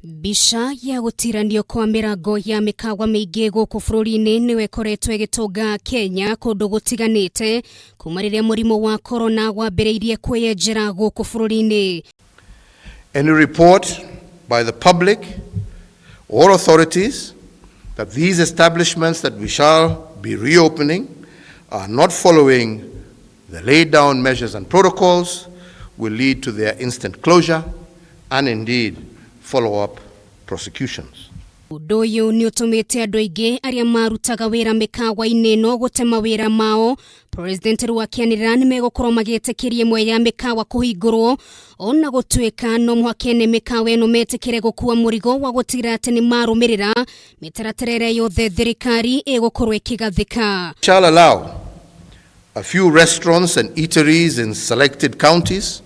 Bisha ya gutiranio kwa mirango ya mikawa miingi guku bururi-ini niwe ikoretwo igitunga Kenya kundu gutiganite kuma riria murimu wa corona wambiriirie kwiyenjera guku bururi-ini. Any report by the public or authorities that these establishments that we shall be reopening are not following the laid down measures and protocols will lead to their instant closure and indeed follow-up prosecutions. Undu uyu ni utumite andu aingi aria marutaga wira mikawa-ini no gutema wira mao. President wa Akiaria nimegukorwo magitikiria imwe ya mikawa kuhingurwo ona gutuika no muhakene mikawa eno metikire gukua murigo wa gutira ati ni marumirira mitaratara yothe thirikari igukorwo ikigathika. Shall allow a few restaurants and eateries in selected counties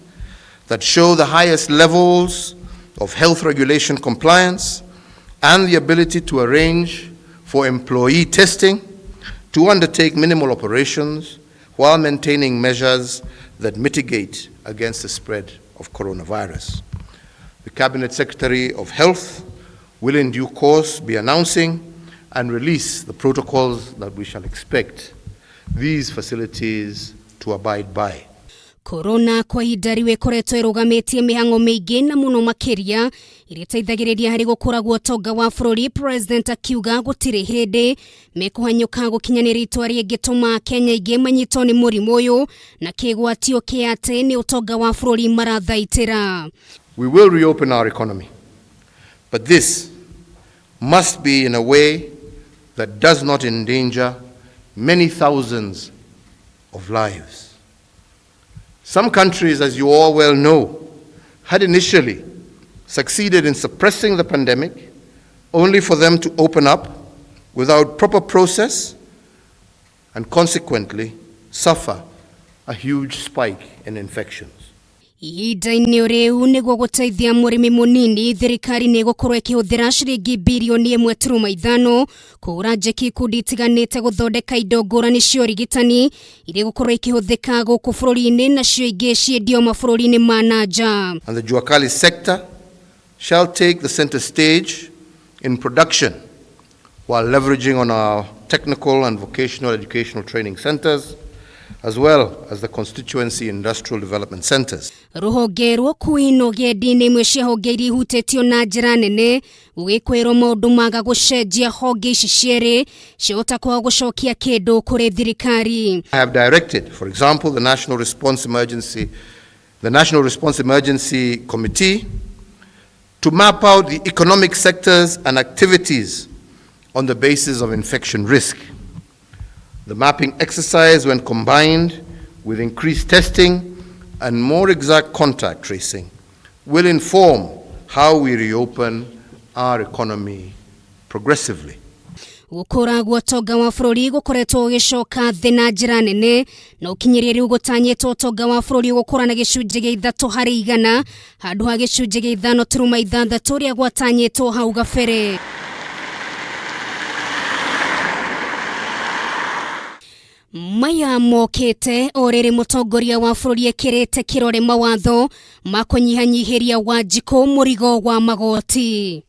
that show the highest levels of health regulation compliance and the ability to arrange for employee testing to undertake minimal operations while maintaining measures that mitigate against the spread of coronavirus. The Cabinet Secretary of Health will in due course be announcing and release the protocols that we shall expect these facilities to abide by. Corona kwa idari koretwo irugametie mihango miingi na muno makiria iriteithagiriria hari gukura gwa utonga wa bururi. President akiuga gutire hindi mikuhanyuka gukinyanira itwa rigituma Kenya ingi manyitwo ni murimu uyu na kigwatio kiate ni utonga wa bururi marathaitira. We will reopen our economy, but this must be in a way that does not endanger many thousands of lives. Some countries, as you all well know, had initially succeeded in suppressing the pandemic only for them to open up without proper process and consequently suffer a huge spike in infections. Ihinda-ini riu niguo guteithia murimi munini thirikari ni gukorwo ikihuthira ciringi bilioni 1.5 kura njeki ikundi itiganite guthondeka indo ngurani cia urigitani iri gukorwo ikihuthika guku bururi-ini nacio ingi ciendio mabururi-ini ma nanja. And the Juakali sector shall take the center stage in production while leveraging on our technical and vocational educational training centers as well as the constituency industrial development centers. Ruhonge rwo kuinogia ndini imwe cia honge iria ihutetio na njira nene gugikwirwo maundu maga gucenjia honge ici cieri ciotakwa gucokia kindu kuri thirikari. I have directed, for example, the National Response Emergency Committee to map out the economic sectors and activities on the basis of infection risk. The mapping exercise, when combined with increased testing and more exact contact tracing, will inform how we reopen our economy progressively. Gukura gwa utonga wa bururi gukoretwo gicoka thi na njira nene na ukinyiriria riu gutanyitwo utonga wa bururi gukura na gicunji gia 3% handu ha gicunji gia 5.6 ria gwatanyitwo hau gabere. Maya mokete orere Mutongoria wa bururi ekirite kirore mawatho makunyihanyihiria Wanjiku murigo wa magoti.